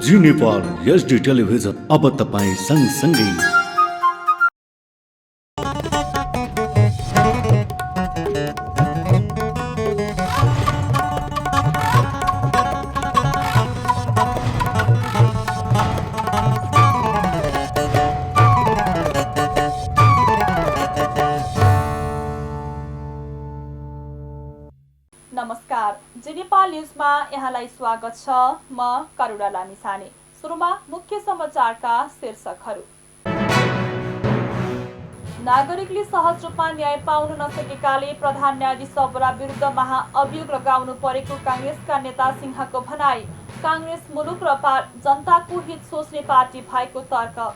जी Nepal HD television अब तपाईँ सँगसँगै। नमस्कार, जी नेपाल न्युजमा यहाँलाई स्वागत छ। म करुणा लामिछाने। सुरुमा मुख्य समाचारका शीर्षकहरू। नागरिकले सहज रूपमा न्याय पाउन नसकेकाले प्रधान न्यायाधीश सबरा विरुद्ध महाअभियोग लगाउनु परेको काङ्ग्रेसका नेता सिंहको भनाई। काङ्ग्रेस मुलुक र जनताको हित सोच्ने पार्टी भएको तर्क।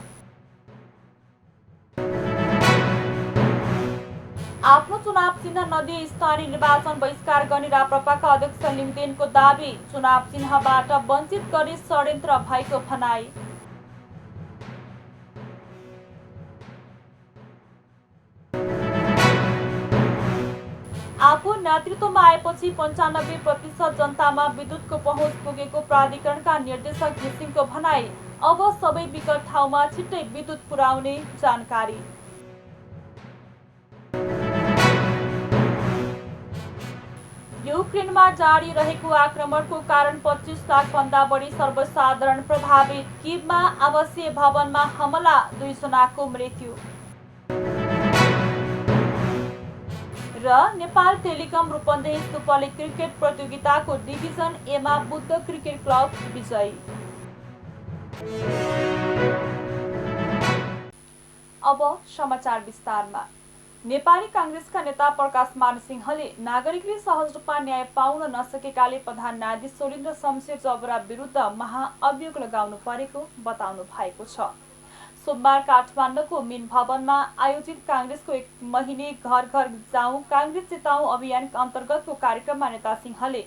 आफ्नो चुनाव चिन्ह नदिए स्थानीय निर्वाचन बहिष्कार गर्ने राप्रपाका अध्यक्ष लिङदेनको दावी। चुनाव चिन्हबाट वञ्चित गरी षड्यन्त्र भएको भनाई। आफू नेतृत्वमा आएपछि 95% जनतामा विद्युतको पहुँच पुगेको प्राधिकरणका निर्देशक घिसिङको भनाई। अब सबै विकट ठाउँमा छिट्टै विद्युत पुर्याउने जानकारी। युक्रेनमा जारी रहेको आक्रमणको कारण 25 लाखभन्दा बढी सर्वसाधारण प्रभावित। किभमा आवासीय भवनमा हमला, 2 जनाको मृत्यु। र Nepal telecom Rupandehi super league cricket प्रतियोगिताको डिभिजन एमा बुद्ध क्रिकेट क्लब विजयी। अब समाचार विस्तारमा। नेपाली काङ्ग्रेसका नेता प्रकाश मान सिंहले नागरिकले सहज रूपमा न्याय पाउन नसकेकाले प्रधान न्यायाधीश सुरेन्द्र शमशेर जबरा विरुद्ध महाअभियोग लगाउनु परेको बताउनु भएको छ। सोमबार काठमाडौँको मिन भवनमा आयोजित काङ्ग्रेसको 1 महिने घर घर जाउँ काङ्ग्रेस जिताउँ अभियान अन्तर्गतको कार्यक्रममा नेता सिंहले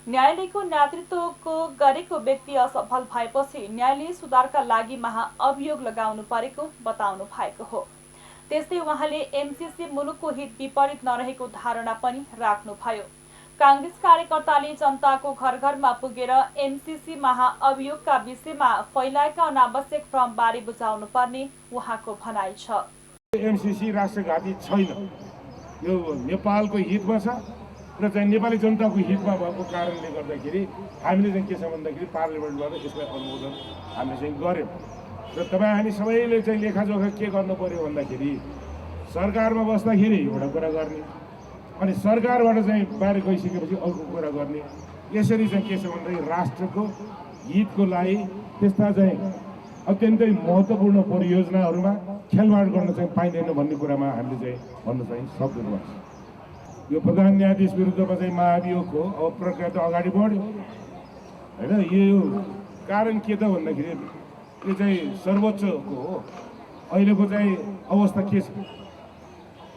न्यायालयको नेतृत्वको गरेको व्यक्ति असफल भएपछि न्यायालय सुधारका लागि महाअभियोग लगाउनु परेको बताउनु भएको हो। त्यस्तै उहाँले एमसीसी मुलुकको हित विपरीत नरहेको धारणा पनि राख्नुभयो। काङ्ग्रेस कार्यकर्ताले जनताको घर घरमा पुगेर एमसीसी महाअभियोगका विषयमा फैलाएका अनावश्यक भ्रमबारे बुझाउनु पर्ने उहाँको भनाइ छ। एमसीसी राष्ट्रघाती छैन, यो नेपालको हितमा छ र चाहिँ नेपाली जनताको हितमा भएको कारणले गर्दाखेरि हामीले चाहिँ के छ भन्दाखेरि पार्लिमेन्टबाट यसलाई अनुमोदन हामीले चाहिँ गर्यौँ। र तपाईँ हामी सबैले चाहिँ लेखाजोखा के गर्नु पर्यो भन्दाखेरि सरकारमा बस्दाखेरि एउटा कुरा गर्ने, अनि सरकारबाट चाहिँ बाहिर गइसकेपछि अर्को कुरा गर्ने। यसरी चाहिँ के छ भन्दाखेरि राष्ट्रको हितको लागि त्यस्ता चाहिँ अत्यन्तै महत्त्वपूर्ण परियोजनाहरूमा खेलवाड गर्न चाहिँ पाइँदैन भन्ने कुरामा हामीले चाहिँ भन्न चाहिँ सक्दैनौँ। यो प्रधान न्यायाधीश विरुद्धमा चाहिँ महाअभियोगको अब प्रक्रिया त अगाडि बढ्यो होइन। यो कारण के त भन्दाखेरि यो चाहिँ सर्वोच्चको हो। अहिलेको चाहिँ अवस्था के छ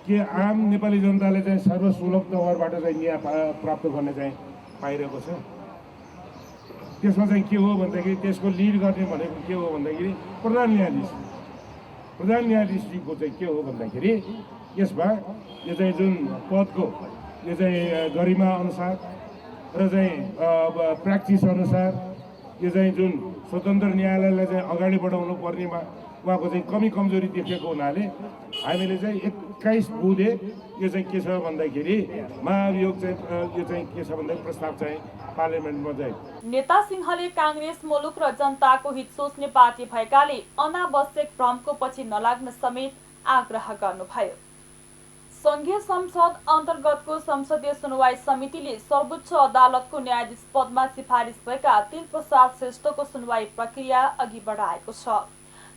के आम नेपाली जनताले चाहिँ सर्वसुलभ तवरबाट चाहिँ न्याय प्राप्त गर्ने चाहिँ पाइरहेको छ। त्यसमा चाहिँ के हो भन्दाखेरि त्यसको लिड गर्ने भनेको के हो भन्दाखेरि प्रधान न्यायाधीशजीको चाहिँ के हो भन्दाखेरि यसमा यो चाहिँ जुन पदको यो चाहिँ गरिमा अनुसार र चाहिँ प्र्याक्टिस अनुसार यो चाहिँ जुन स्वतन्त्र न्यायालयलाई चाहिँ अगाडि बढाउनु पर्नेमा उहाँको चाहिँ कमी कमजोरी देखेको हुनाले हामीले चाहिँ 21 बुधे यो चाहिँ के छ भन्दाखेरि महाअभियोग चाहिँ यो चाहिँ के छ भन्दाखेरि प्रस्ताव चाहिँ पार्लिमेन्टमा चाहिँ। नेता सिंहले काङ्ग्रेस मुलुक र जनताको हित सोच्ने पार्टी भएकाले अनावश्यक भ्रमको पछि नलाग्न समेत आग्रह गर्नुभयो। संघीय संसद अन्तर्गतको संसदीय सुनवाई समितिले सर्वोच्च अदालतको न्यायाधीश पदमा सिफारिस भएका तिलप्रसाद श्रेष्ठको सुनवाई प्रक्रिया अघि बढाएको छ।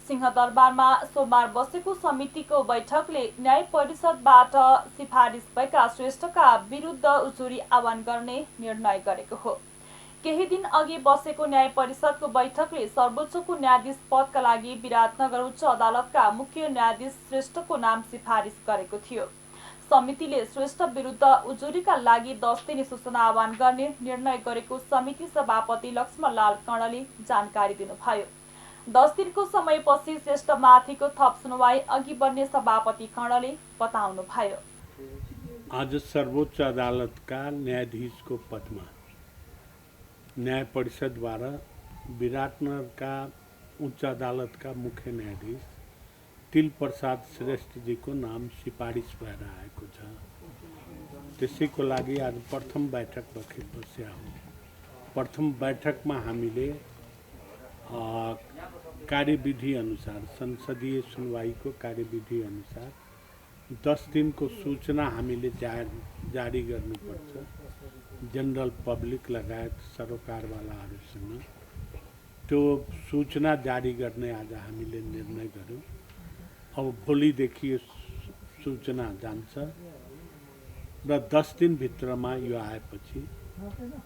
सिंहदरबारमा सोमबार बसेको समितिको बैठकले न्याय परिषदबाट सिफारिस भएका श्रेष्ठका विरुद्ध उजुरी आह्वान गर्ने निर्णय गरेको हो। केही दिन अघि बसेको न्याय परिषदको बैठकले सर्वोच्चको न्यायाधीश पदका लागि विराटनगर उच्च अदालतका मुख्य न्यायाधीश श्रेष्ठको नाम सिफारिस गरेको थियो। समितिले श्रेष्ठ विरुद्ध उजुरीका लागि 10 दिने सूचना आह्वान गर्ने निर्णय गरेको समिति सभापति लक्ष्मणलाल कर्णले जानकारी दिनुभयो। 10 दिनको समयपछि श्रेष्ठमाथिको थप सुनवाई अघि बढ्ने सभापति कर्णले बताउनुभयो। आज सर्वोच्च अदालतका न्यायाधीशको पदमा न्याय परिषदद्वारा विराटनगरका उच्च अदालतका मुख्य न्यायाधीश तिल प्रसाद श्रेष्ठजीको नाम सिफारिस भएर आएको छ। त्यसैको लागि आज प्रथम बैठक बसेका हो। प्रथम बैठकमा हामीले कार्यविधि अनुसार संसदीय सुनवाईको कार्यविधि अनुसार 10 दिनको सूचना हामीले जारी गर्नुपर्छ जनरल पब्लिक लगायत सरोकारवालाहरूसँग। त्यो सूचना जारी गर्ने आज हामीले निर्णय गर्यौँ। अब भोलिदेखि यो सूचना जान्छ र 10 दिनभित्रमा यो आएपछि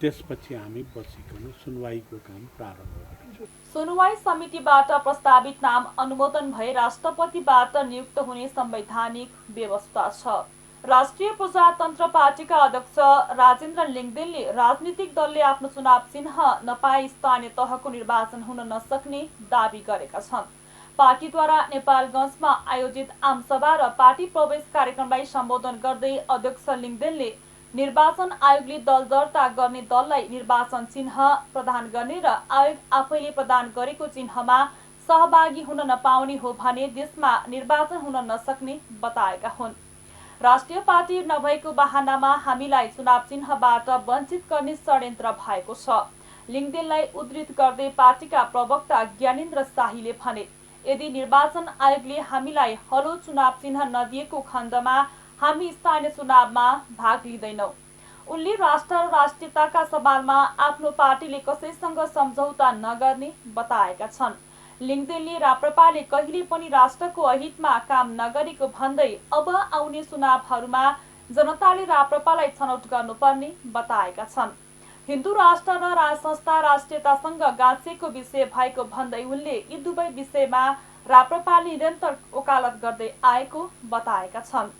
त्यसपछि हामी बसिकन सुनवाईको काम प्रारम्भ गर्छौँ। सुनवाई समितिबाट प्रस्तावित नाम अनुमोदन भए राष्ट्रपतिबाट नियुक्त हुने संवैधानिक व्यवस्था छ। राष्ट्रिय प्रजातन्त्र पार्टीका अध्यक्ष राजेन्द्र लिङ्गदेनले राजनीतिक दलले आफ्नो चुनाव चिन्ह नपाए स्थानीय तहको निर्वाचन हुन नसक्ने दावी गरेका छन्। पार्टीद्वारा नेपालगञ्जमा आयोजित आमसभा र पार्टी प्रवेश कार्यक्रमलाई सम्बोधन गर्दै अध्यक्ष लिङ्गदेनले निर्वाचन आयोगले दल दर्ता गर्ने दललाई निर्वाचन चिन्ह प्रदान गर्ने र आयोग आफैले प्रदान गरेको चिन्हमा सहभागी हुन नपाउने हो भने देशमा निर्वाचन हुन नसक्ने बताएका हुन्। राष्ट्रिय पार्टी नभएको बहानामा हामीलाई चुनाव चिन्हबाट वञ्चित गर्ने षड्यन्त्र भएको छ। लिङ्गदेनलाई उद्धृत गर्दै पार्टीका प्रवक्ता ज्ञानेन्द्र शाहीले भने, यदि निर्वाचन आयोगले हामीलाई हलो चुनाव चिन्ह नदिएको खण्डमा हामी स्थानीय चुनावमा भाग लिँदैनौँ। उनले राष्ट्र र राष्ट्रियताका सवालमा आफ्नो पार्टीले कसैसँग सम्झौता नगर्ने बताएका छन्। लिङ्गदेनले राप्रपाले कहिले पनि राष्ट्रको अहितमा काम नगरेको भन्दै अब आउने चुनावहरूमा जनताले राप्रपालाई छनौट गर्नुपर्ने बताएका छन्। हिन्दू राष्ट्र र राज संस्था राष्ट्रियतासँग गाँसेको विषय भएको भन्दै उनले यी दुवै विषयमा राप्रपाले निरन्तर वकालत गर्दै आएको बताएका छन्।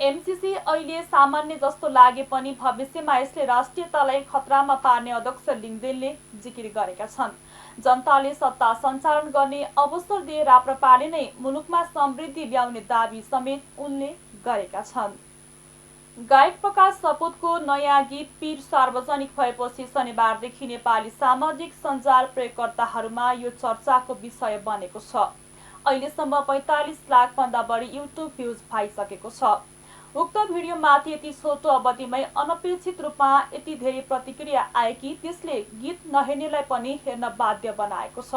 एमसीसी अहिले सामान्य जस्तो लागे पनि भविष्यमा यसले राष्ट्रियतालाई खतरामा पार्ने अध्यक्ष लिङ्गदेनले जिकिर गरेका छन्। जनताले सत्ता सञ्चालन गर्ने अवसर दिए राप्रपाले नै मुलुकमा समृद्धि ल्याउने दावी समेत उनले गरेका छन्। गायक प्रकाश सपुतको नयाँ गीत पीर सार्वजनिक भएपछि शनिबारदेखि नेपाली सामाजिक सञ्जाल प्रयोगकर्ताहरूमा यो चर्चाको विषय बनेको छ। अहिलेसम्म 45 लाखभन्दा बढी युट्युब भ्युज भइसकेको छ। उक्त भिडियोमाथि यति छोटो अवधिमै अनपेक्षित रूपमा यति धेरै प्रतिक्रिया आए कि त्यसले गीत नहेर्नेलाई पनि हेर्न बाध्य बनाएको छ।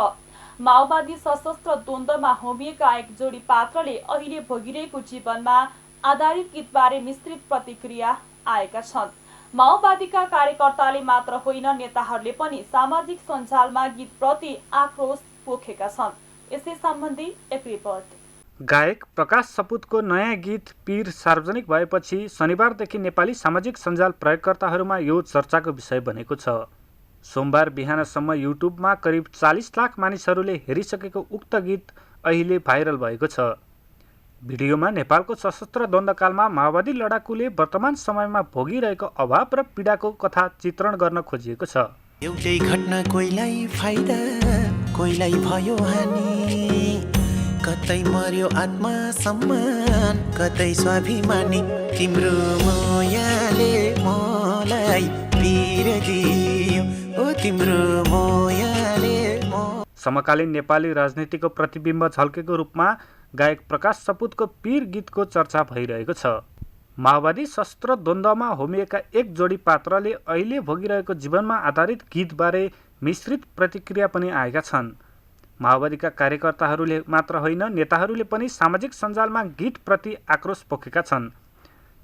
माओवादी सशस्त्र द्वन्द्वमा होमिएका एक जोडी पात्रले अहिले भोगिरहेको जीवनमा आधारित गीतबारे मिश्रित प्रतिक्रिया आएका छन्। माओवादीका कार्यकर्ताले मात्र होइन, नेताहरूले पनि सामाजिक सञ्जालमा गीतप्रति आक्रोश पोखेका छन्। यसै सम्बन्धी एक रिपोर्ट। गायक प्रकाश सपुतको नयाँ गीत पीर सार्वजनिक भएपछि शनिबारदेखि नेपाली सामाजिक सञ्जाल प्रयोगकर्ताहरूमा यो चर्चाको विषय बनेको छ। सोमबार बिहानसम्म युट्युबमा करिब 40 लाख मानिसहरूले हेरिसकेको उक्त गीत अहिले भाइरल भएको छ। भिडियोमा नेपालको सशस्त्र द्वन्द्वकालमा माओवादी लडाकुले वर्तमान समयमा भोगिरहेको अभाव र पीडाको कथा चित्रण गर्न खोजिएको छ। एउटै घटना कोहीलाई फाइदा कोहीलाई भयो हानि, कतै मर्यो आत्मा सम्मान कतै स्वाभिमानी, तिम्रो मोयाले मलाई पीर दियो ओ तिम्रो मोयाले। समकालीन नेपाली राजनीतिको प्रतिबिम्ब झल्केको रूपमा गायक प्रकाश सपुतको पीर गीतको चर्चा भइरहेको छ। माओवादी सशस्त्र द्वन्द्वमा होमिएका एक जोडी पात्रले अहिले भोगिरहेको जीवनमा आधारित गीतबारे मिश्रित प्रतिक्रिया पनि आएका छन्। माओवादीका कार्यकर्ताहरूले मात्र होइन, नेताहरूले पनि सामाजिक सञ्जालमा गीतप्रति आक्रोश पोखेका छन्।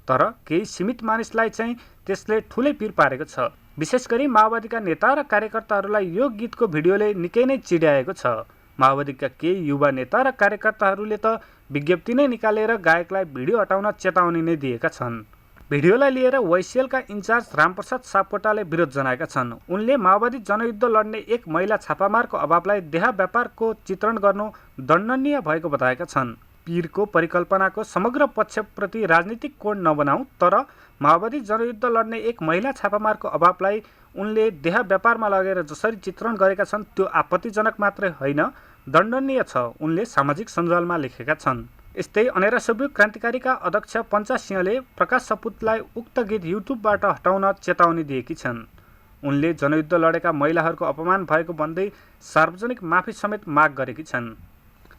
तर केही सीमित मानिसलाई चाहिँ त्यसले ठुलै पिर पारेको छ। विशेष गरी माओवादीका नेता र कार्यकर्ताहरूलाई यो गीतको भिडियोले निकै नै चिड्याएको छ। माओवादीका केही युवा नेता र कार्यकर्ताहरूले त विज्ञप्ति नै निकालेर गायकलाई भिडियो हटाउन चेतावनी नै दिएका छन्। भिडियोलाई लिएर वाइसिएलका इन्चार्ज रामप्रसाद सापकोटाले विरोध जनाएका छन्। उनले माओवादी जनयुद्ध लड्ने एक महिला छापामारको अभावलाई देहा व्यापारको चित्रण गर्नु दण्डनीय भएको बताएका छन्। पीरको परिकल्पनाको समग्र पक्षप्रति राजनीतिक कोण नबनाऊ, तर माओवादी जनयुद्ध लड्ने एक महिला छापामारको अभावलाई उनले देहा व्यापारमा लगेर जसरी चित्रण गरेका छन् त्यो आपत्तिजनक मात्रै होइन, दण्डनीय छ, उनले सामाजिक सञ्जालमा लेखेका छन्। यस्तै अनेरा सोभिक क्रान्तिकारीका अध्यक्ष पञ्चा सिंहले प्रकाश सपुतलाई उक्त गीत युट्युबबाट हटाउन चेतावनी दिएकी छन्। उनले जनयुद्ध लडेका महिलाहरूको अपमान भएको भन्दै सार्वजनिक माफी समेत माग गरेकी छन्।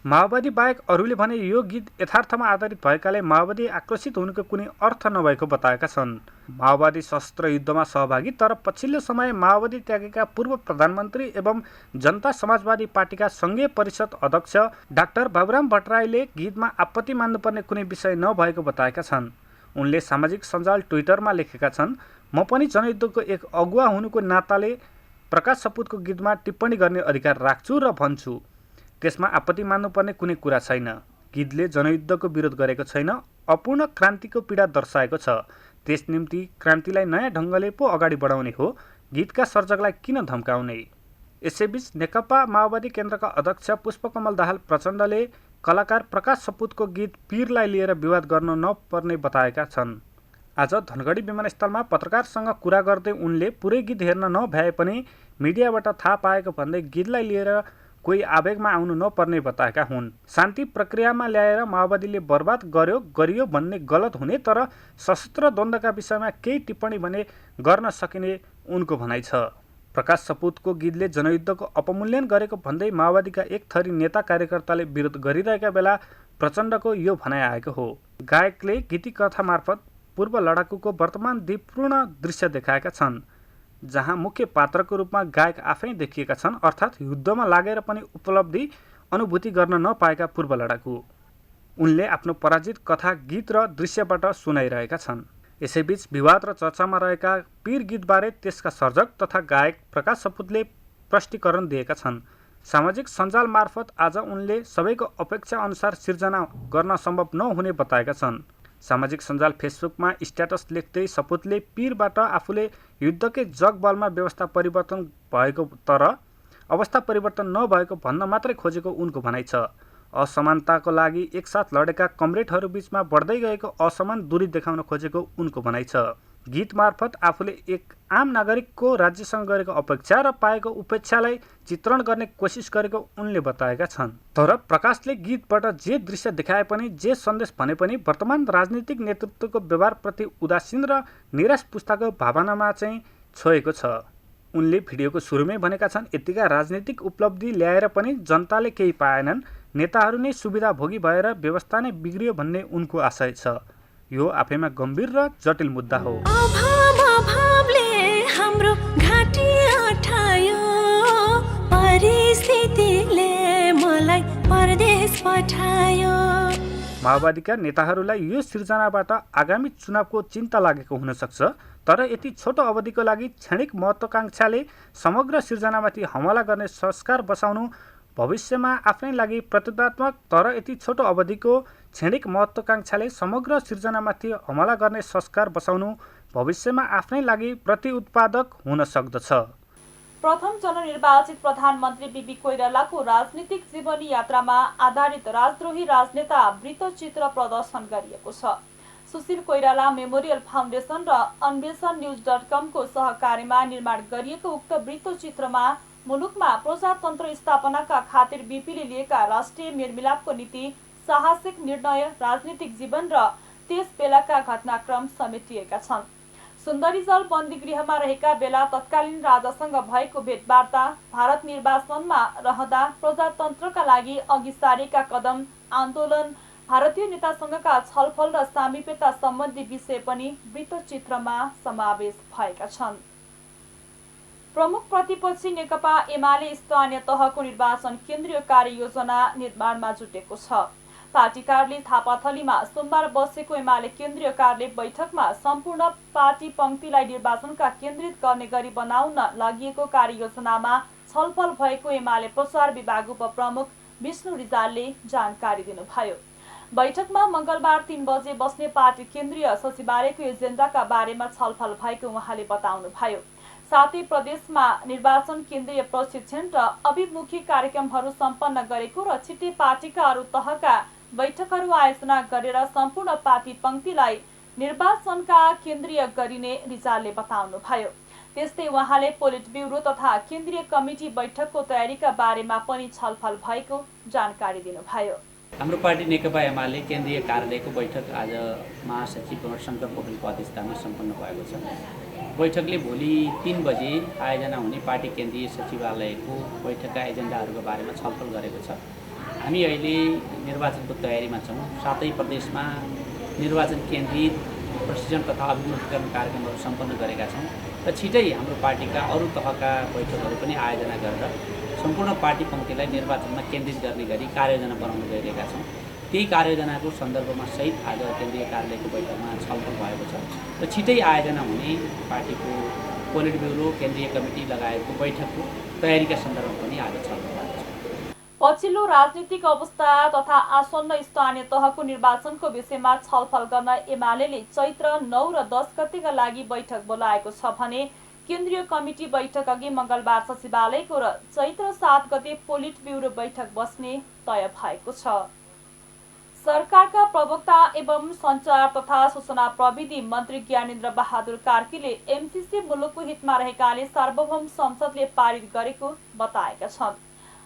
माओवादी बाहेक अरूले भने यो गीत यथार्थमा आधारित भएकाले माओवादी आक्रोशित हुनुको कुनै अर्थ नभएको बताएका छन्। माओवादी सशस्त्र युद्धमा सहभागी तर पछिल्लो समय माओवादी त्यागेका पूर्व प्रधानमन्त्री एवं जनता समाजवादी पार्टीका सङ्घीय परिषद अध्यक्ष डाक्टर बाबुराम भट्टराईले गीतमा आपत्ति मान्नुपर्ने कुनै विषय नभएको बताएका छन्। उनले सामाजिक सञ्जाल ट्विटरमा लेखेका छन्, म पनि जनयुद्धको एक अगुवा हुनुको नाताले प्रकाश सपुतको गीतमा टिप्पणी गर्ने अधिकार राख्छु र भन्छु, त्यसमा आपत्ति मान्नुपर्ने कुनै कुरा छैन। गीतले जनयुद्धको विरोध गरेको छैन, अपूर्ण क्रान्तिको पीडा दर्शाएको छ। त्यस निम्ति क्रान्तिलाई नयाँ ढङ्गले पो अगाडि बढाउने हो, गीतका सर्जकलाई किन धम्काउने। यसैबीच नेकपा माओवादी केन्द्रका अध्यक्ष पुष्पकमल दाहाल प्रचण्डले कलाकार प्रकाश सपुतको गीत पीरलाई लिएर विवाद गर्न नपर्ने बताएका छन्। आज धनगढी विमानस्थलमा पत्रकारसँग कुरा गर्दै उनले पुरै गीत हेर्न नभ्याए पनि मिडियाबाट थाहा पाएको भन्दै गीतलाई लिएर कोही आवेगमा आउनु नपर्ने बताएका हुन्। शान्ति प्रक्रियामा ल्याएर माओवादीले बर्बाद गरियो भन्ने गलत हुने, तर सशस्त्र द्वन्द्वका विषयमा केही टिप्पणी भने गर्न सकिने उनको भनाइ छ। प्रकाश सपुतको गीतले जनयुद्धको अपमूल्यन गरेको भन्दै माओवादीका एक थरी नेता कार्यकर्ताले विरोध गरिरहेका बेला प्रचण्डको यो भनाइ आएको हो। गायकले गीतिकथा मार्फत पूर्व लडाकुको वर्तमान द्विपूर्ण दृश्य देखाएका छन्, जहाँ मुख्य पात्रको रूपमा गायक आफै देखिएका छन्, अर्थात् युद्धमा लागेर पनि उपलब्धि अनुभूति गर्न नपाएका पूर्व लडाकु। उनले आफ्नो पराजित कथा गीत र दृश्यबाट सुनाइरहेका छन्। यसैबीच विवाद र चर्चामा रहेका पीर गीतबारे त्यसका सर्जक तथा गायक प्रकाश सपुतले प्रष्टीकरण दिएका छन्। सामाजिक सञ्जाल मार्फत आज उनले सबैको अपेक्षा अनुसार सिर्जना गर्न सम्भव नहुने बताएका छन्। सामाजिक सञ्जाल फेसबुकमा स्ट्याटस लेख्दै सपुतले पीरबाट आफूले युद्धकै जगबलमा व्यवस्था परिवर्तन भएको तर अवस्था परिवर्तन नभएको भन्न मात्रै खोजेको उनको भनाइ छ। असमानताको लागि एकसाथ लडेका कमरेडहरू बीचमा बढ्दै गएको असमान दूरी देखाउन खोजेको उनको भनाइ छ। गीत मार्फत आफूले एक आम नागरिकको राज्यसँग गरेको अपेक्षा र पाएको उपेक्षालाई चित्रण गर्ने कोसिस गरेको उनले बताएका छन्। तर प्रकाशले गीतबाट जे दृश्य देखाए पनि जे सन्देश भने पनि वर्तमान राजनीतिक नेतृत्वको व्यवहारप्रति उदासीन र निराश पुस्ताको भावनामा चाहिँ छोएको छ। उनले भिडियोको सुरुमै भनेका छन्, यतिका राजनीतिक उपलब्धि ल्याएर पनि जनताले केही पाएनन्, नेताहरू नै सुविधा भोगी भएर व्यवस्था नै बिग्रियो भन्ने उनको आशय छ। यो आफैमा गम्भीर र जटिल मुद्दा हो। अभावले हाम्रो घाँटी अठायो, परिस्थितिले मलाई परदेश पठायो। माओवादीका नेताहरूलाई यो सिर्जनाबाट आगामी चुनावको चिन्ता लागेको हुन सक्छ, तर यति छोटो अवधिको लागि क्षणिक महत्त्वाकांक्षाले समग्र सिर्जनामाथि हमला गर्ने संस्कार बसाउनु भविष्यमा आफ्नै लागि प्रतिदात्मक, तर यति छोटो अवधिको क्षणिक महत्त्वाकांक्षाले समग्र सिर्जनामाथि हमला गर्ने संस्कार बसाउनु भविष्यमा आफ्नै लागि प्रतिउत्पादक हुन सक्दछ। प्रथम जननिर्वाचित प्रधानमन्त्री बीबी कोइरालाको राजनीतिक जीवनी यात्रामा आधारित राजद्रोही राजनेता वृत्तचित्र प्रदर्शन गरिएको छ। सुशील कोइराला मेमोरियल फाउन्डेसन र अन्वेषण न्युज.com को सहकार्यमा निर्माण गरिएको उक्त वृत्तचित्रमा मुलुकमा प्रजातन्त्र स्थापनाका खातिर बीपीले लिएका राष्ट्रिय मेलमिलापको नीति, साहसिक निर्णय, राजनीतिक जीवन र त्यस बेलाका घटनाक्रम समेटिएका छन्। सुन्दरीजल बन्दीगृहमा रहेका बेला तत्कालीन राजासँग भएको भेटवार्ता, भारत निर्वासनमा रहँदा प्रजातन्त्रका लागि अघि सारेका कदम, आन्दोलन, भारतीय नेतासँगका छलफल र सामिप्यता सम्बन्धी विषय पनि वृत्तचित्रमा समावेश भएका छन्। प्रमुख प्रतिपक्षी नेकपा एमाले स्थानीय तहको निर्वाचन केन्द्रीय कार्ययोजना निर्माणमा जुटेको छ। पार्टी कार्यालय थापाथलीमा सोमबार बसेको एमाले केन्द्रीय कार्यालय बैठकमा सम्पूर्ण पार्टी पंक्तिलाई निर्वाचनका केन्द्रित गर्ने गरी बनाउन लागि कार्ययोजनामा छलफल भएको एमाले प्रचार विभाग उपप्रमुख विष्णु रिजालले जानकारी दिनुभयो। बैठकमा मंगलबार 3 बजे बस्ने पार्टी केन्द्रीय सचिवालयको एजेन्डाका बारेमा छलफल भएको उहाँले बताउनुभयो। साथै प्रदेशमा निर्वाचन केन्द्रीय प्रशिक्षण र अभिमुखी कार्यक्रमहरू सम्पन्न गरेको र छिट्टै पार्टीका अरू तहका बैठकहरू आयोजना गरेर सम्पूर्ण पार्टी पंक्तिलाई निर्वाचनका केन्द्रीय गरिने रिजालले बताउनुभयो। त्यस्तै उहाँले पोलिट ब्युरो तथा केन्द्रीय कमिटी बैठकको तयारीका बारेमा पनि छलफल भएको जानकारी दिनुभयो। हाम्रो पार्टी नेकपा एमाले केन्द्रीय कार्यालयको बैठक आज महासचिव शङ्कर पोखरेलको अध्यक्षतामा सम्पन्न भएको छ। बैठकले भोलि 3 बजे आयोजना हुने पार्टी केन्द्रीय सचिवालयको बैठकका एजेन्डाहरूको बारेमा छलफल गरेको छ। हामी अहिले निर्वाचनको तयारीमा छौँ। सातै प्रदेशमा निर्वाचन केन्द्रित प्रशिक्षण तथा अभिमुखीकरण कार्यक्रमहरू सम्पन्न गरेका छौँ र छिटै हाम्रो पार्टीका अरू तहका बैठकहरू पनि आयोजना गरेर सम्पूर्ण पार्टी पङ्क्तिलाई निर्वाचनमा केन्द्रित गर्ने गरी कार्ययोजना बनाउन गइरहेका छौँ। त्यही कार्ययोजनाको सन्दर्भमा सहित आज केन्द्रीय कार्यालयको बैठकमा छलफल भएको छ र छिटै आयोजना हुने पार्टीको पोलिट ब्युरो केन्द्रीय कमिटी लगायतको बैठकको तयारीका सन्दर्भमा पनि आज छलफल भएको छ। पछिल्लो राजनीतिक अवस्था तथा आसन्न स्थानीय तहको निर्वाचनको विषयमा छलफल गर्न एमाले चैत्र 9 र 10 गतेका लागि बैठक बोलाएको छ भने केन्द्रीय कमिटी बैठक अघि मंगलबार सचिवालयको र चैत्र 7 गते पोलिट ब्युरो बैठक बस्ने तय भएको छ। सरकारका प्रवक्ता एवं सञ्चार तथा सूचना प्रविधि मन्त्री ज्ञानेन्द्र बहादुर कार्कीले एमसीसी मुलुकको हितमा रहेकाले सार्वभौम संसदले पारित गरेको बताएका छन्।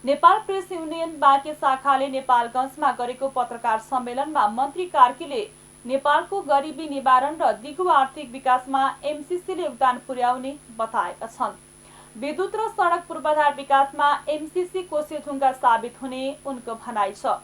नेपाल प्रेस युनियन बाँके शाखाले नेपालगञ्जमा गरेको पत्रकार सम्मेलनमा मन्त्री कार्कीले नेपालको गरिबी निवारण र दिगो आर्थिक विकासमा एमसीसीले योगदान पुर्याउने बताएका छन्। विद्युत र सडक पूर्वाधार विकासमा एमसीसी कोसेढुङ्गा साबित हुने उनको भनाइ छ।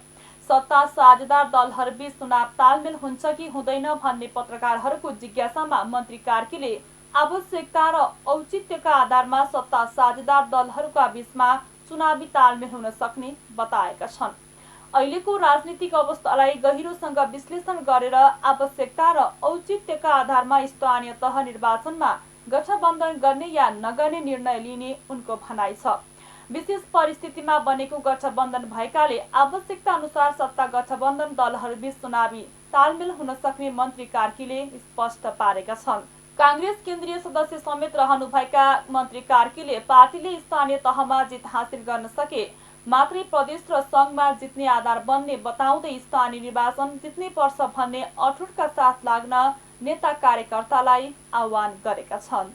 सत्ता साझेदार दलहरूबीच चुनाव तालमेल हुन्छ कि हुँदैन भन्ने पत्रकारहरूको जिज्ञासामा मन्त्री कार्कीले आवश्यकता र औचित्यका आधारमा सत्ता साझेदार दलहरूका बीचमा चुनावी तालमेल हुन सक्ने बताएका छन्। अहिलेको राजनीतिक अवस्थालाई गहिरोसँग विश्लेषण गरेर आवश्यकता र औचित्यका आधारमा स्थानीय तह निर्वाचनमा गठबन्धन गर्ने या नगर्ने निर्णय लिने उनको भनाइ छ। विशेष परिस्थितिमा बनेको गठबन्धन भएकाले आवश्यकता अनुसार सत्ता गठबन्धन दलहरूबीच चुनावी तालमेल हुन सक्ने मन्त्री कार्कीले स्पष्ट पारेका छन्। कांग्रेस केन्द्रीय सदस्य समेत रहनुभएका मन्त्री कार्कीले पार्टीले स्थानीय तहमा जित हासिल गर्न सके मात्रै प्रदेश र संघमा जित्ने आधार बन्ने बताउँदै स्थानीय निर्वाचन जित्नै पर्छ भन्ने अठोटका साथ लाग्न नेता कार्यकर्तालाई आह्वान गरेका छन्।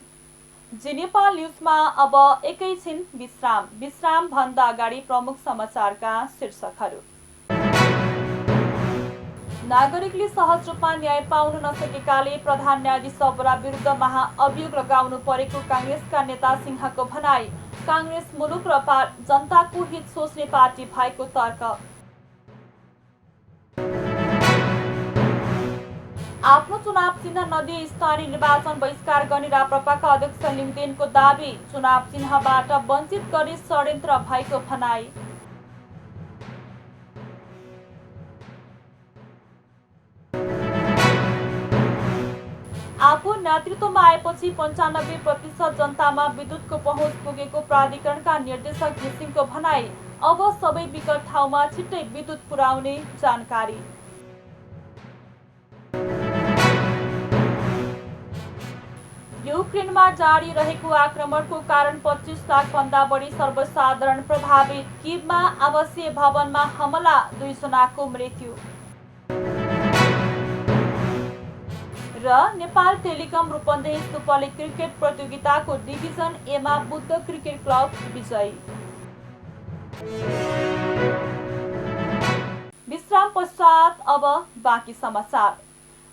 जी नेपाल न्युजमा अब एकैछिन विश्राम भन्दा अगाडि प्रमुख समाचारका शीर्षकहरू। नागरिकले सहज रूपमा न्याय पाउन नसकेकाले प्रधान न्यायाधीश सबरा विरुद्ध महाअभियोग लगाउनु परेको कांग्रेसका नेता सिंहको भनाई। कांग्रेस मुलुक र जनताको हित सोच्ने पार्टी भएको तर्क। आफ्नो चुनाव चिन्ह नदिए स्थानीय निर्वाचन बहिष्कार गर्ने राप्रपाका अध्यक्ष लिङदेनको दावी। चुनाव चिन्हबाट वञ्चित गरी षड्यन्त्र भएको भनाई। आफू नेतृत्वमा आएपछि 95% जनतामा विद्युतको पहुँच पुगेको प्राधिकरणका निर्देशक घिसिङको भनाई। अब सबै विकट ठाउँमा छिट्टै विद्युत पुर्याउने जानकारी। युक्रेनमा जारी रहेको आक्रमणको कारण 25 लाख भन्दा बढी सर्वसाधारण प्रभावित। किभमा आवासीय भवनमा हमला, 2 जनाको मृत्यु। र Nepal telecom Rupandehi super league cricket प्रतियोगिताको डिभिजन एमा बुद्ध क्रिकेट क्लब विजयी। विश्राम पश्चात अब बाँकी समाचार।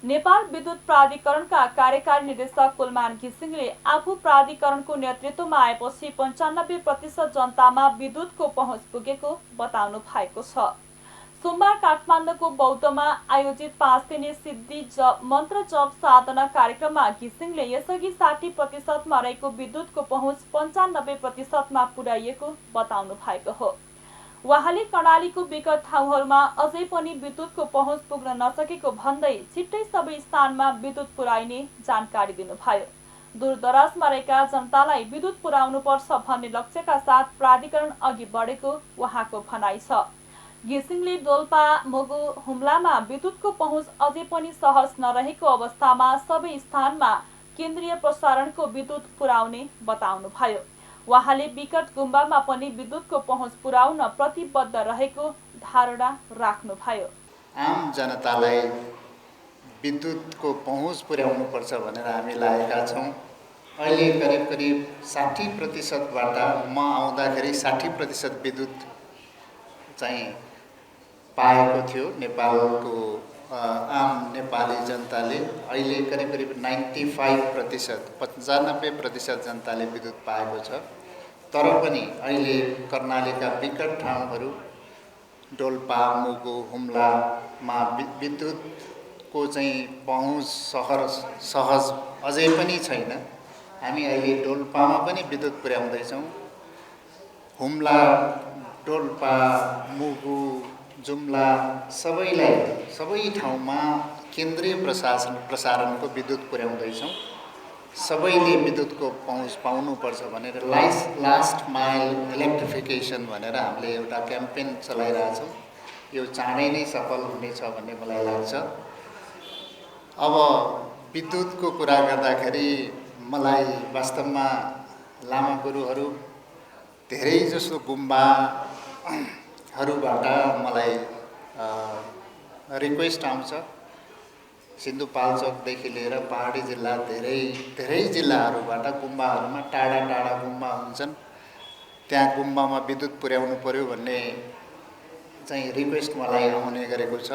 नेपाल विद्युत प्राधिकरणका कार्यकारी निर्देशक कुलमान घिसिङले आफू प्राधिकरणको नेतृत्वमा आएपछि 95% जनतामा विद्युतको पहुँच पुगेको बताउनु भएको छ। सोमबार काठमाडौँको बौद्धमा आयोजित 5 दिने सिद्धि मन्त्र जप साधना कार्यक्रममा घिसिङले यसअघि 60%मा रहेको विद्युतको पहुँच 95%मा पुर्याइएको बताउनु भएको हो। उहाँले कर्णालीको विकट ठाउँहरूमा अझै पनि विद्युतको पहुँच पुग्न नसकेको भन्दै छिट्टै सबै स्थानमा विद्युत पुर्याइने जानकारी दिनुभयो। दूरदराजमा रहेका जनतालाई विद्युत पुर्याउनुपर्छ भन्ने लक्ष्यका साथ प्राधिकरण अघि बढेको उहाँको भनाइ छ। घिसिङले डोल्पा मोगु हुम्लामा विद्युतको पहुँच अझै पनि सहज नरहेको अवस्थामा सबै स्थानमा केन्द्रीय प्रसारणको विद्युत पुर्याउने बताउनुभयो। उहाँले विकट गुम्बामा पनि विद्युतको पहुँच पुर्याउन प्रतिबद्ध रहेको धारणा राख्नुभयो। आम जनतालाई विद्युतको पहुँच पुर्याउनुपर्छ भनेर हामी लागेका छौँ। अहिले करिब 60%बाट म आउँदाखेरि 60% विद्युत चाहिँ पाएको थियो नेपालको आम नेपाली जनताले अहिले करिब करिब 95% जनताले विद्युत पाएको छ। तर पनि अहिले कर्णालीका विकट ठाउँहरू डोल्पा, मुगु, हुम्लामा विद्युतको चाहिँ पहुँच सहज अझै पनि छैन। हामी अहिले डोल्पामा पनि विद्युत पुर्याउँदैछौँ। हुम्ला, डोल्पा, मुगु, जुम्ला सबै ठाउँमा केन्द्रीय प्रसारणको विद्युत पुर्याउँदैछौँ। सबैले विद्युतको पहुँच पाउनुपर्छ भनेर लास्ट माइल इलेक्ट्रिफिकेसन भनेर हामीले एउटा क्याम्पेन चलाइरहेछौँ। यो चाँडै नै सफल हुनेछ भन्ने मलाई लाग्छ। अब विद्युतको कुरा गर्दाखेरि मलाई वास्तवमा लामा गुरुहरू धेरैजसो गुम्बाहरूबाट मलाई रिक्वेस्ट आउँछ। सिन्धुपाल्चोकदेखि लिएर पहाडी जिल्ला धेरै जिल्लाहरूबाट गुम्बाहरूमा टाढा गुम्बा हुन्छन्, त्यहाँ गुम्बामा विद्युत पुर्याउनु पर्यो भन्ने चाहिँ रिक्वेस्ट मलाई आउने गरेको छ।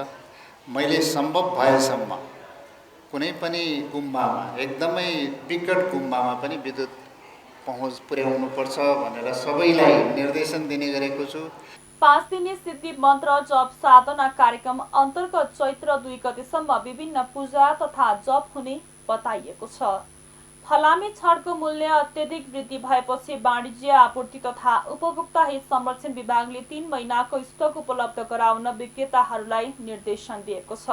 मैले सम्भव भएसम्म कुनै पनि गुम्बामा, एकदमै विकट गुम्बामा पनि विद्युत पहुँच पुर्याउनुपर्छ भनेर सबैलाई निर्देशन दिने गरेको छु। 5 दिने सिद्धि मन्त्र जप साधना कार्यक्रम अन्तर्गत चैत्र 2 गतेसम्म विभिन्न पूजा तथा जप हुने बताइएको छ। फलामे छडको मूल्य अत्यधिक वृद्धि भएपछि वाणिज्य आपूर्ति तथा उपभोक्ता हित संरक्षण विभागले 3 महिनाको स्टक उपलब्ध गराउन विक्रेताहरूलाई निर्देशन दिएको छ।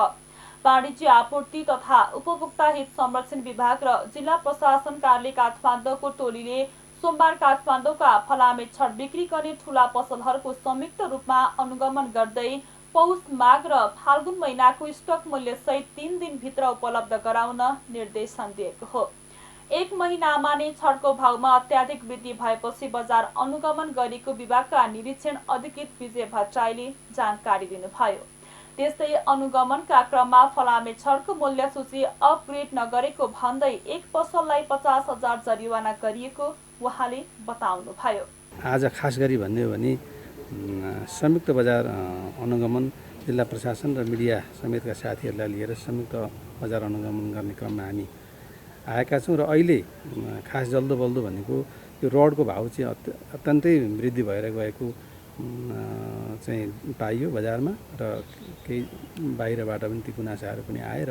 वाणिज्य आपूर्ति तथा उपभोक्ता हित संरक्षण विभाग र जिल्ला प्रशासन कार्यालय काठमाडौँको टोलीले सोमबार काठमाडौँका फलामे छड बिक्री गर्ने ठूला पसलहरूको संयुक्त रूपमा अनुगमन गर्दै पौष, माघ र फाल्गुन महिनाको स्टक मूल्य सहित 3 दिनभित्र उपलब्ध गराउन निर्देशन दिएको हो। 1 महिनामा नै छडको भाउमा अत्याधिक वृद्धि भएपछि बजार अनुगमन गरेको विभागका निरीक्षण अधिकृत विजय भट्टराईले जानकारी दिनुभयो। त्यस्तै अनुगमनका क्रममा फलामे छडको मूल्य सूची अपग्रेड नगरेको भन्दै एक पसललाई 50,000 जरिवाना गरिएको उहाँले बताउनुभयो। आज खास गरी भन्ने हो भने संयुक्त बजार अनुगमन जिल्ला प्रशासन र मिडिया समेतका साथीहरूलाई लिएर संयुक्त बजार अनुगमन गर्ने क्रममा हामी आएका छौँ। र अहिले खास जल्दोबल्दो भनेको यो रडको भाउ चाहिँ अत्यन्तै वृद्धि भएर गएको चाहिँ पाइयो बजारमा र केही बाहिरबाट पनि ती गुनासाहरू पनि आए र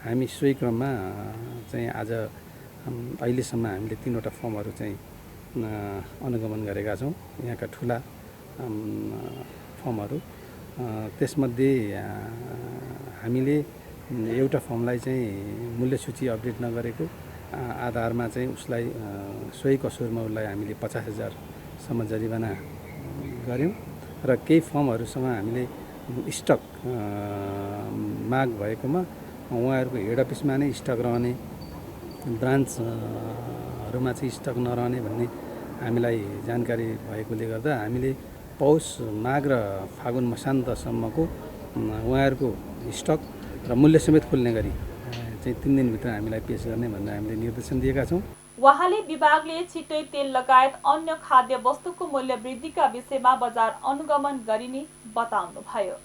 हामी सोही क्रममा चाहिँ आज अहिलेसम्म हामीले 3वटा फर्महरू चाहिँ अनुगमन गरेका छौँ, यहाँका ठुला फर्महरू। त्यसमध्ये हामीले एउटा फर्मलाई चाहिँ मूल्य सूची अपडेट नगरेको आधारमा चाहिँ उसलाई सोही कसुरमा उसलाई हामीले 50,000सम्म जरिवाना गऱ्यौँ र केही फर्महरूसँग हामीले स्टक माग भएकोमा उहाँहरूको हेड अफिसमा नै स्टक रहने, ब्रान्चहरूमा चाहिँ स्टक नरहने भन्ने हामीलाई जानकारी भएकोले गर्दा हामीले पौष, माघ र फागुन मसान्तसम्मको उहाँहरूको स्टक र मूल्य समेत खोल्ने गरी चाहिँ 3 दिनभित्र हामीलाई पेश गर्ने भनेर हामीले निर्देशन दिएका छौँ। उहाँले विभागले छिट्टै तेल लगायत अन्य खाद्य वस्तुको मूल्य वृद्धिका विषयमा बजार अनुगमन गरिने बताउनुभयो।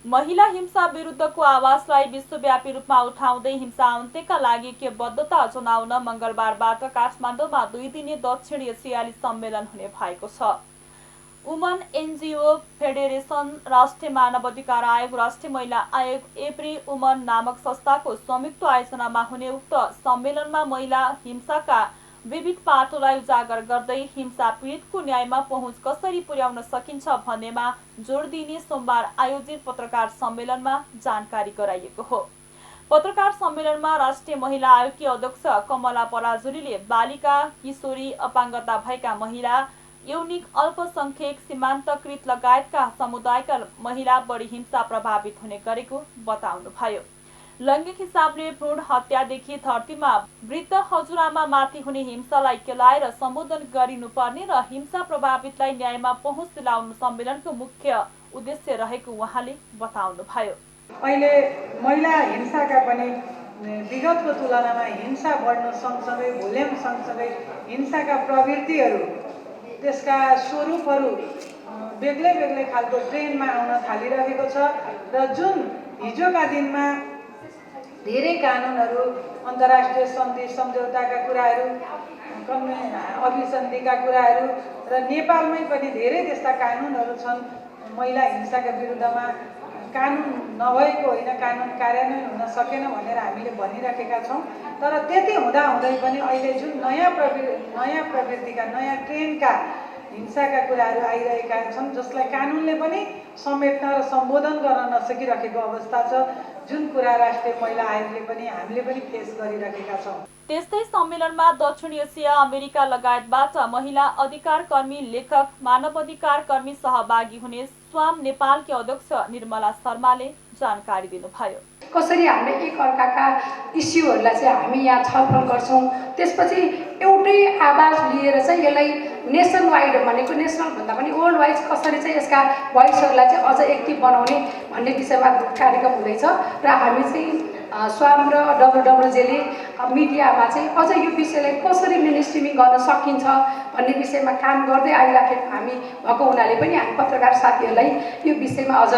महिला हिंसा विरुद्धको आवाजलाई विश्वव्यापी रूपमा उठाउँदै हिंसा अन्त्यका लागि ऐक्यबद्धता जनाउन मङ्गलबारबाट काठमाडौँमा 2 दिने दक्षिण एसियाली सम्मेलन हुने भएको छ। वुमन एनजिओ फेडरेसन, राष्ट्रिय मानव अधिकार आयोग, राष्ट्रिय महिला आयोग, एभ्री वुमन नामक संस्थाको संयुक्त आयोजनामा हुने उक्त सम्मेलनमा महिला हिंसाका विविध पाटोलाई उजागर गर्दै हिंसा पीडितको न्यायमा पहुँच कसरी पुर्याउन सकिन्छ भन्नेमा जोड दिने सोमबार आयोजित पत्रकार सम्मेलनमा जानकारी गराइएको हो। पत्रकार सम्मेलनमा राष्ट्रिय महिला आयोगकी अध्यक्ष कमला पराजुलीले बालिका, किशोरी, अपाङ्गता भएका महिला, यौनिक अल्पसंख्यक, सीमान्तकृत लगायतका समुदायका महिला बढी हिंसा प्रभावित हुने गरेको बताउनुभयो। लैङ्गिक हिसाबले भ्रूण हत्यादेखि धरतीमा वृद्ध हजुरआमा माथि हुने हिंसालाई केलाएर सम्बोधन गरिनुपर्ने र हिंसा प्रभावितलाई न्यायमा पहुँच दिलाउनु सम्मेलनको मुख्य उद्देश्य रहेको उहाँले बताउनुभयो। अहिले महिला हिंसाका पनि विगतको तुलनामा हिंसा बढ्नु सँगसँगै भोल्युम सँगसँगै हिंसाका प्रवृत्तिहरू, त्यसका स्वरूपहरू बेग्लै बेग्लै खालको ट्रेन्डमा आउन थालिरहेको छ र जुन हिजोका दिनमा धेरै कानुनहरू, अन्तर्राष्ट्रिय सन्धि सम्झौताका कुराहरू, अभिसन्धिका कुराहरू र नेपालमै पनि धेरै त्यस्ता कानुनहरू छन् महिला हिंसाका विरुद्धमा कानुन नभएको होइन, कानुन कार्यान्वयन हुन सकेन भनेर हामीले भनिराखेका छौँ। तर त्यति हुँदाहुँदै पनि अहिले जुन नयाँ प्रवृत्तिका, नयाँ ट्रेन्डका हिंसाका कुराहरू आइरहेका छन्, जसलाई कानुनले पनि समेट्न र सम्बोधन गर्न नसकिरहेको अवस्था छ, जुन कुरा राष्ट्रिय महिला आयोगले पनि हामीले पनि फेस गरिरहेका छौँ। त्यस्तै सम्मेलनमा दक्षिण एसिया, अमेरिका लगायतबाट महिला अधिकार कर्मी, लेखक, मानवाधिकार कर्मी सहभागी हुने स्वाम नेपालकी अध्यक्ष निर्मला शर्माले जानकारी दिनुभयो। कसरी हामीले एक अर्काका इस्युहरूलाई चाहिँ हामी यहाँ छलफल गर्छौँ, त्यसपछि एउटै आवाज लिएर चाहिँ यसलाई नेसन वाइड भनेको नेसनल भन्दा पनि वर्ल्ड वाइड कसरी चाहिँ यसका भोइसहरूलाई चाहिँ अझ एक्टिभ बनाउने भन्ने विषयमा कार्यक्रम हुँदैछ र हामी चाहिँ स्वाम र डब्लुडब्लुजेले मिडियामा चाहिँ अझ यो विषयलाई कसरी मेनस्ट्रिमिङ गर्न सकिन्छ भन्ने विषयमा काम गर्दै आइराखेको हामी भएको हुनाले पनि हामी पत्रकार साथीहरूलाई यो विषयमा अझ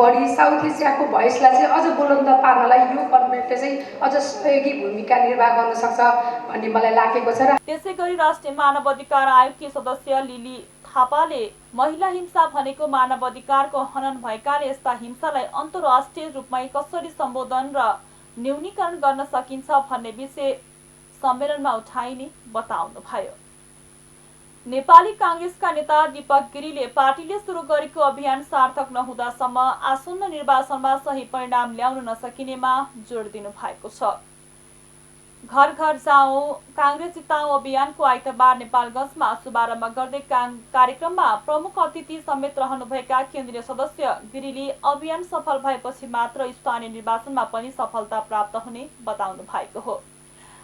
बढी साउथ एसियाको भोइसलाई चाहिँ अझ बुलन्द पार्नलाई यो गभर्नमेन्टले चाहिँ अझ सहयोगी भूमिका निर्वाह गर्न सक्छ भन्ने मलाई लागेको छ। त्यसै गरी राष्ट्रिय मानवाधिकार आयोगकी सदस्य लिली थापाले महिला हिंसा भनेको मानवाधिकारको हनन भएकाले यस्ता हिंसालाई अन्तर्राष्ट्रिय रूपमा कसरी सम्बोधन र न्यूनीकरण गर्न सकिन्छ भन्ने विषय सम्मेलनमा उठाइने बताउनुभयो। नेपाली कांग्रेसका नेता दीपक गिरीले पार्टीले सुरु गरेको अभियान सार्थक नहुँदासम्म आसन्न निर्वाचनमा सही परिणाम ल्याउन नसकिनेमा जोड दिनु भएको छ। घर घर जाउँ कांग्रेस जिताउँ अभियानको आइतबार नेपालगञ्जमा शुभारम्भ गर्दै कार्यक्रममा प्रमुख अतिथि समेत रहनुभएका केन्द्रीय सदस्य गिरीले अभियान सफल भएपछि मात्र स्थानीय निर्वाचनमा पनि सफलता प्राप्त हुने बताउनु भएको हो।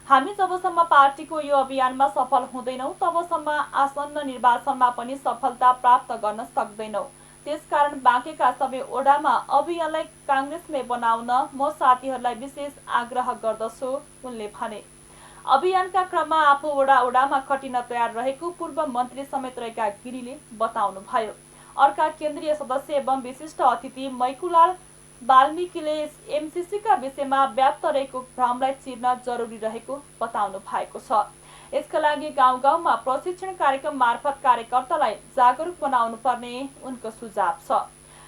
हामी जबसम्म पार्टीको यो अभियानमा सफल हुँदैनौँ तबसम्म आसन्न निर्वाचनमा पनि सफलता प्राप्त गर्न सक्दैनौँ। त्यसकारण बाँकेका सबै ओडामा अभियानलाई कांग्रेसमै बनाउन म साथीहरूलाई विशेष आग्रह गर्दछु उनले भने। अभियानका क्रममा आफू ओडामा खटिन तयार रहेको पूर्व मन्त्री समेत रहेका गिरीले बताउनुभयो। अर्का केन्द्रीय सदस्य एवं विशिष्ट अतिथि मैकुलाल वाल्मीकिले एमसीसीका विषयमा व्याप्त रहेको भ्रमलाई चिर्न जरुरी रहेको बताउनु भएको छ। यसका लागि गाउँ गाउँमा प्रशिक्षण कार्यक्रम मार्फत कार्यकर्तालाई जागरुक बनाउनु पर्ने उनको सुझाव छ।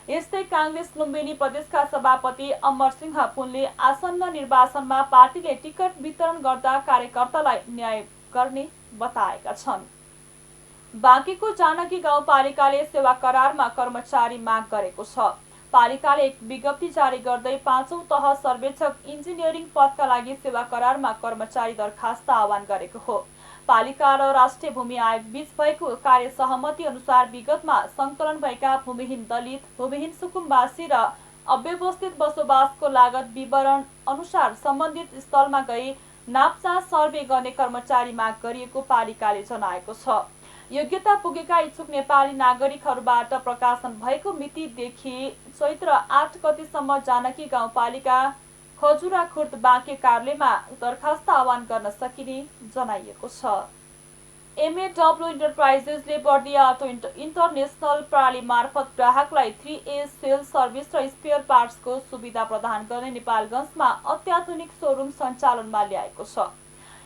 यस्तै कांग्रेस लुम्बिनी प्रदेशका सभापति अमर सिंह पुनले आसन्न निर्वाचनमा पार्टीले टिकट वितरण गर्दा कार्यकर्तालाई न्याय गर्ने बताएका छन्। बाँकेको जानकी गाउँपालिकाले सेवा करारमा कर्मचारी माग गरेको छ। पालिकाले एक विज्ञप्ति जारी गर्दै 5औं तह सर्वेक्षक इन्जिनियरिङ पदका लागि सेवा करारमा कर्मचारी दरखास्त आह्वान गरेको हो। पालिका र राष्ट्रिय भूमि आयोग बीच भएको कार्य सहमति अनुसार विगतमा संकलन भएका भूमिहीन दलित, भूमिहीन सुकुम्बासी र अव्यवस्थित बसोबासको लागत विवरण अनुसार सम्बन्धित स्थलमा गई नापचाँच सर्वे गर्ने कर्मचारी माग गरिएको पालिकाले जनाएको छ। योग्यता पुगेका इच्छुक नेपाली नागरिकहरूबाट प्रकाशन भएको मितिदेखि चैत्र 8 गतेसम्म जानकी गाउँपालिका खजुरा खुर्द बाँके कार्यालयमा दरखास्त आह्वान गर्न सकिने जनाइएको छ। एमएडब्ल्यू इन्टरप्राइजेसले बर्दिया अटो इन्टरनेसनल प्रणाली मार्फत ग्राहकलाई 3A सेल सर्भिस र स्पेयर पार्ट्सको सुविधा प्रदान गर्ने नेपालगञ्जमा अत्याधुनिक सोरुम सञ्चालनमा ल्याएको छ।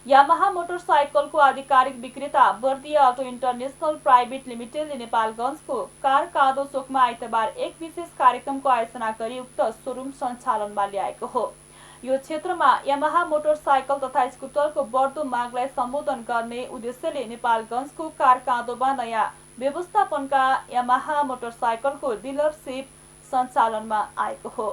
यामाहा मोटरसाइकलको आधिकारिक विक्रेता बर्दिया अटो इन्टरनेसनल प्राइभेट लिमिटेडले नेपालगञ्जको कार कादो चोकमा आइतबार एक विशेष कार्यक्रमको आयोजना गरी उक्त सोरुम सञ्चालनमा ल्याएको हो। यो क्षेत्रमा यामाहा मोटरसाइकल तथा स्कुटरको बढ्दो मागलाई सम्बोधन गर्ने उद्देश्यले नेपालगञ्जको कार कादोमा नयाँ व्यवस्थापनका यामाहा मोटरसाइकलको डिलरसिप सञ्चालनमा आएको हो।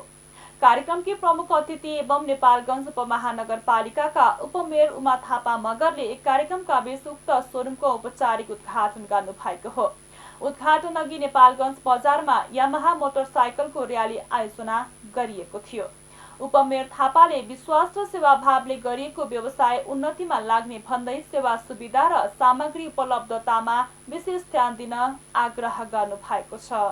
कार्यक्रमकी प्रमुख अतिथि एवं नेपालगञ्ज उपमहानगरपालिकाका उपमेयर उमा थापा मगरले एक कार्यक्रमका बीच उक्त सोरुमको औपचारिक उद्घाटन गर्नु भएको हो। उद्घाटन अघि नेपालगञ्ज बजारमा यामाहा मोटरसाइकलको र्याली आयोजना गरिएको थियो। उपमेयर थापाले विश्वास र सेवाभावले गरिएको व्यवसाय उन्नतिमा लाग्ने भन्दै सेवा सुविधा र सामग्री उपलब्धतामा विशेष ध्यान दिन आग्रह गर्नु भएको छ।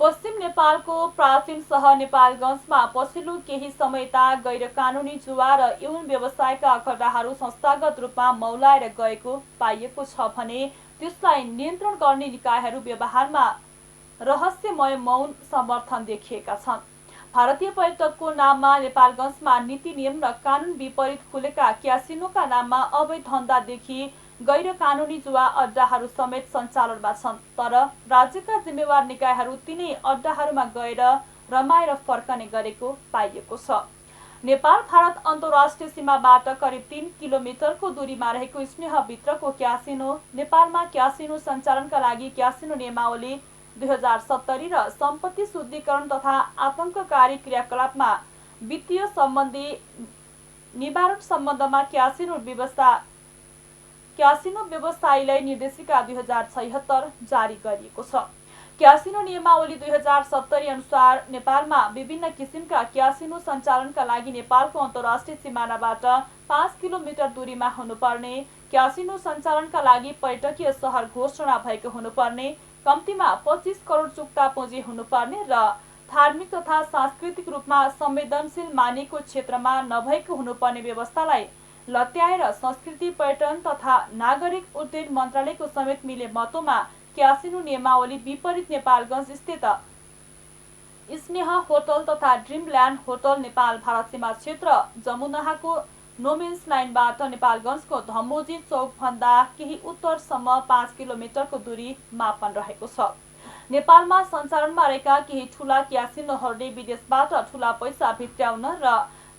पश्चिम नेपालको प्राचीन सहर नेपालगञ्जमा पछिल्लो केही समयता गैर कानुनी जुवा र यौन व्यवसायका अखडाहरू संस्थागत रूपमा मौलाएर गएको पाइएको छ भने त्यसलाई नियन्त्रण गर्ने निकायहरू व्यवहारमा रहस्यमय मौन समर्थन देखिएका छन्। भारतीय पर्यटकको नाममा नेपालगञ्जमा नीति नियम र कानुन विपरीत खुलेका क्यासिनोका नाममा अवैध धन्दादेखि गैर कानुनी जुवा अड्डाहरू समेत सञ्चालनमा छन्। तर राज्यका जिम्मेवार निकायहरू तिनै अड्डाहरूमा गएर रमाएर फर्कने गरेको पाइएको छ। नेपाल भारत अन्तर्राष्ट्रिय सीमाबाट करिब 3 किलोमिटरको दूरीमा रहेको स्नेहभित्रको क्यासिनो नेपालमा क्यासिनो सञ्चालनका लागि क्यासिनो नियमावली 2070 र सम्पत्ति शुद्धिकरण तथा आतंककारी क्रियाकलापमा वित्तीय सम्बन्धी निवारण सम्बन्धमा क्यासिनो व्यवसायीलाई निर्देशिका 2076 जारी गरिएको छ। क्यासिनो नियमावली 2070 अनुसार नेपालमा विभिन्न किसिमका क्यासिनो सञ्चालनका लागि नेपालको अन्तर्राष्ट्रिय सिमानाबाट 5 किलोमिटर दूरीमा हुनुपर्ने, क्यासिनो सञ्चालनका लागि पर्यटकीय सहर घोषणा भएको हुनुपर्ने, कम्तीमा 25 करोड चुक्ता पुँजी हुनुपर्ने र धार्मिक तथा सांस्कृतिक रूपमा संवेदनशील मानिएको क्षेत्रमा नभएको हुनुपर्ने व्यवस्थालाई लत्याएर संस्कृति पर्यटन तथा नागरिक उड्डयन मन्त्रालयको समेत मिले मतोमा क्यासिनो नियमावली विपरीत नेपालगञ्ज स्थित स्नेह होटल तथा ड्रिमल्यान्ड होटल नेपाल भारत सीमा क्षेत्र जमुनाहाको नोमेन्स लाइनबाट नेपालगञ्जको धम्मोजी चौकभन्दा केही उत्तरसम्म 5 किलोमिटरको दूरी मापन रहेको छ। नेपालमा सञ्चालनमा रहेका केही ठूला क्यासिनोहरूले विदेशबाट ठूला पैसा भित्र्याउन र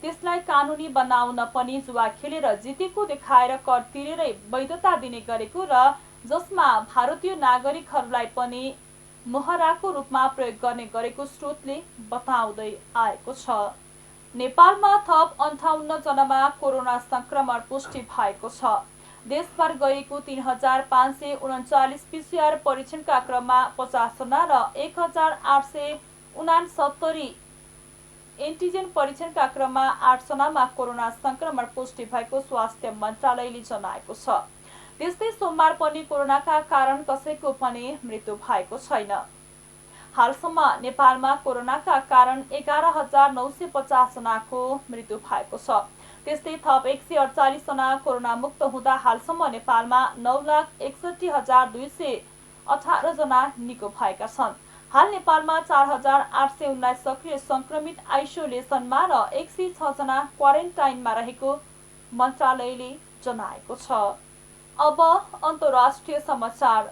त्यसलाई कानुनी बनाउन पनि जुवा खेलेर जितेको देखाएर कर तिरेरै वैधता दिने गरेको र जसमा भारतीय नागरिकहरूलाई पनि मोहराको रूपमा प्रयोग गर्ने गरेको स्रोतले बताउँदै आएको छ। नेपालमा थप 58 जनामा कोरोना संक्रमण पुष्टि भएको छ। देशभर गरिएको 3539 पीसीआर परीक्षणका क्रममा 50 जना र 1869 एन्टिजेन परीक्षणका क्रममा 8 जनामा कोरोना संक्रमण पुष्टि भएको स्वास्थ्य मन्त्रालयले जनाएको छ। त्यस्तै सोमबार पनि कोरोनाका कारण कसैको पनि मृत्यु भएको छैन। हालसम्म नेपालमा कोरोनाका कारण 11,950 जनाको मृत्यु भएको छ। त्यस्तै थप 148 जना कोरोना मुक्त हुँदा हालसम्म नेपालमा 9,61,218 जना निको भएका छन्। हाल नेपालमा 4,819 सक्रिय संक्रमित आइसोलेसनमा र 106 जना क्वारेन्टाइनमा रहेको मन्त्रालयले जनाएको छ। अब अन्तर्राष्ट्रिय समाचार।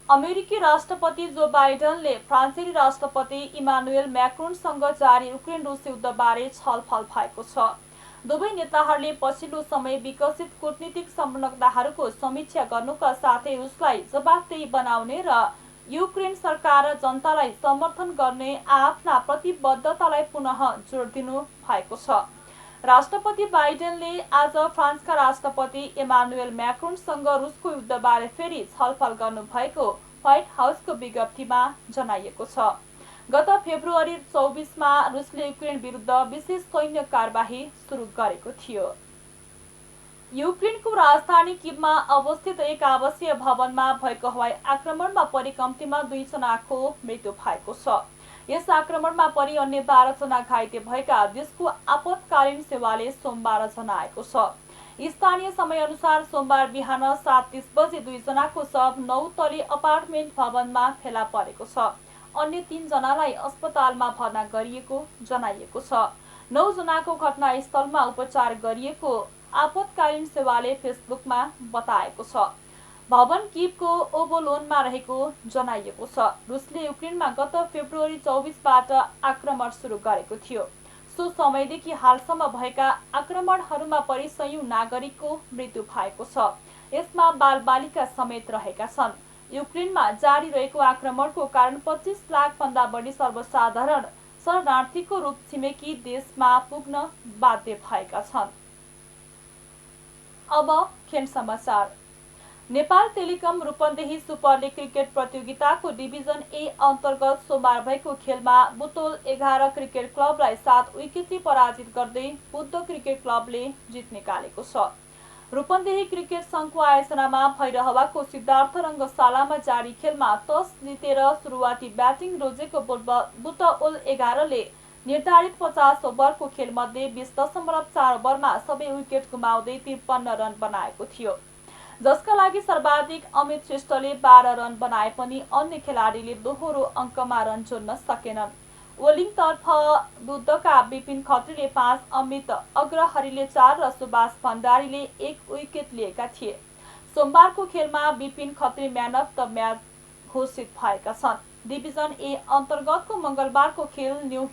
अमेरिकी राष्ट्रपति जो बाइडेनले फ्रान्सेली राष्ट्रपति इमानुएल म्याक्रोनसँग जारी युक्रेन रुस युद्धबारे छलफल भएको छ। दुवै नेताहरूले पछिल्लो समय विकसित कूटनीतिक सम्बन्धहरूको समीक्षा गर्नुका साथै रुसलाई जवाफदेही बनाउने र युक्रेन सरकार र जनतालाई समर्थन गर्ने आफ्ना प्रतिबद्धतालाई पुनः जोड दिनु भएको छ। राष्ट्रपति बाइडेनले आज फ्रान्सका राष्ट्रपति इमानुएल म्याक्रोनसँग रुसको युद्धबारे फेरि छलफल गर्नुभएको व्हाइट हाउसको विज्ञप्तिमा जनाइएको छ। गत फेब्रुअरी 24 मा रुसले युक्रेन विरुद्ध विशेष सैन्य कारबाही सुरु गरेको थियो। युक्रेनको राजधानी किभमा अवस्थित एक आवासीय भवनमा भएको हवाई आक्रमणमा परि कम्तीमा 2 जनाको मृत्यु भएको छ। यस आक्रमणमा परि अन्य 12 जना घाइते भएका देशको आपतकालीन सेवाले सोमबार जनाएको छ। स्थानीय समय अनुसार सोमबार बिहान 7:30 बजे 2 जनाको शव 9 तले अपार्टमेन्ट भवनमा फेला परेको छ। अन्य 3 जनालाई अस्पतालमा भर्ना गरिएको जनाइएको छ। 9 जनाको घटनास्थलमा उपचार गरिएको आपतकालीन सेवाले फेसबुकमा बताएको छ। भवन किभको ओभोलोनमा रहेको जनाइएको छ। रुसले युक्रेनमा गत फेब्रुअरी 24 बाट आक्रमण सुरु गरेको थियो। सो समयदेखि हालसम्म भएका आक्रमणहरूमा परि सयौं नागरिकको मृत्यु भएको छ। यसमा बालबालिका समेत रहेका छन्। युक्रेनमा जारी रहेको आक्रमणको कारण 25 लाख भन्दा बढी सर्वसाधारण शरणार्थीको रूप छिमेकी देशमा पुग्न बाध्य भएका छन्। अब खेल समाचार। Nepal telecom Rupandehi super league cricket प्रतियोगिताको डिभिजन ए अन्तर्गत सोमबार भएको खेलमा बुटोल 11 क्रिकेट क्लबलाई 7 विकेटले पराजित गर्दै बुद्ध क्रिकेट क्लबले जित निकालेको छ। रूपन्देही क्रिकेट संघको आयोजनामा भैरहवाको सिद्धार्थ रङ्गशालामा जारी खेलमा टस जितेर सुरुवाती ब्याटिङ रोजेको बुटोल 11ले निर्धारित 50 ओभरको खेलमध्ये 20.4 ओभरमा सबै विकेट गुमाउँदै 53 रन बनाएको थियो। जसका लागि सर्वाधिक अमित श्रेष्ठले 12 रन बनाए पनि अन्य खेलाडीले दोहोरो अङ्कमा रन जोड्न सकेनन्। ओलिङतर्फ बुद्धका विपिन खत्रीले 5, अमित अग्रहरीले 4 र सुभाष भण्डारीले 1 विकेट लिएका थिए। सोमबारको खेलमा Vipin Khatri man of the match घोषित भएका छन्। डिभिजन ए अन्तर्गतको मङ्गलबारको खेल न्यू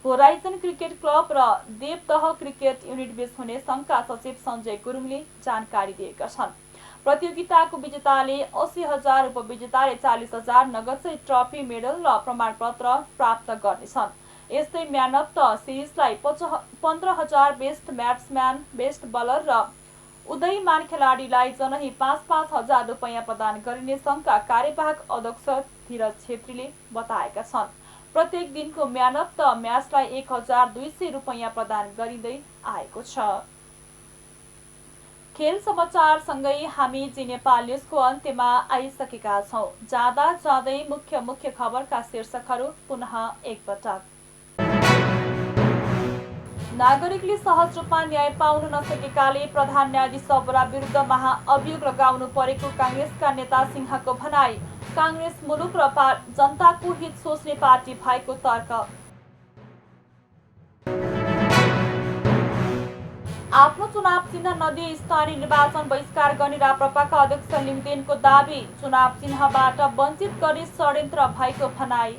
होराइजन क्रिकेट क्लब र देवदह क्रिकेट युनिट बीच हुने सङ्घका सचिव सञ्जय गुरुङले जानकारी दिएका छन्। प्रतियोगिताको विजेताले 80,000, उपविजेताले 40,000 नगदसहित ट्रफी, मेडल र प्रमाणपत्र प्राप्त गर्नेछन्। यस्तै म्यान अफ द सिरिजलाई 15,000, बेस्ट ब्याट्सम्यान, बेस्ट बलर र उदयमान खेलाडीलाई जनही 5,000 रुपैयाँ प्रदान गरिने सङ्घका कार्यवाहक अध्यक्ष धीरज छेत्रीले बताएका छन्। प्रत्येक दिनको म्यान अफ द म्याचलाई 1,200 रुपैयाँ प्रदान गरिँदै आएको छ। खेल समाचारसँगै हामी जी नेपाल न्युजको अन्त्यमा आइसकेका छौँ। जाँदा जाँदै मुख्य खबरका शीर्षकहरू पुनः एकपटक। नागरिकले सहज रूपमा न्याय पाउन नसकेकाले प्रधान न्यायाधीश सबरा विरुद्ध महाअभियोग लगाउनु परेको काङ्ग्रेसका नेता सिंहको भनाई। काङ्ग्रेस मुलुक र जनताको हित सोच्ने पार्टी भएको तर्क। आफ्नो चुनाव चिन्ह नदिई स्थानीय निर्वाचन बहिष्कार गर्ने राप्रपाका अध्यक्ष लिङदेनको दाबी। चुनाव चिन्हबाट वञ्चित गरी षड्यन्त्र भएको भनाई।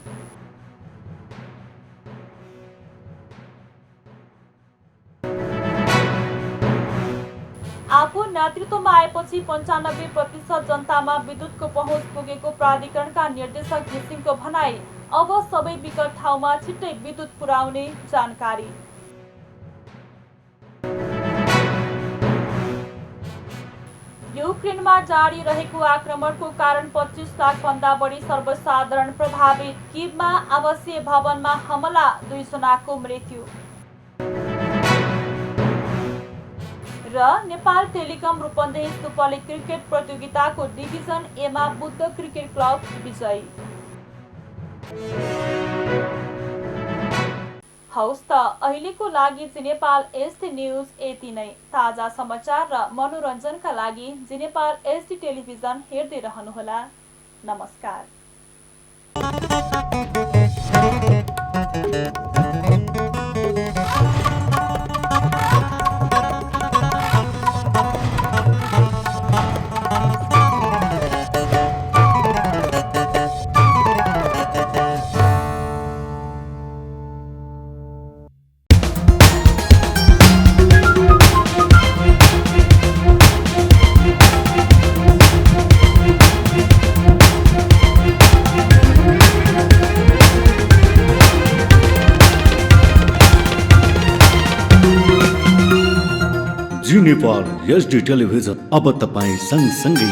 आफू नेतृत्वमा आएपछि 95% जनतामा विद्युतको पहुँच पुगेको प्राधिकरणका निर्देशक घिसिङको भनाई। अब सबै विकट ठाउँमा छिट्टै विद्युत पुर्याउने जानकारी। युक्रेनमा जारी रहेको आक्रमणको कारण 25 लाखभन्दा बढी सर्वसाधारण प्रभावित। किभमा आवासीय भवनमा हमला, 2 जनाको मृत्यु। र Nepal telecom Rupandehi super league cricket प्रतियोगिताको डिभिजन एमा बुद्ध क्रिकेट क्लब विजयी। हौस् त अहिलेको लागि जी नेपाल एसटी न्युज यति नै। ताजा समाचार र मनोरञ्जनका लागि जी नेपाल एसटी टेलिभिजन हेर्दै रहनुहोला। नमस्कार। जी नेपाल एसडी टेलिभिजन अब तपाईँ सँगसँगै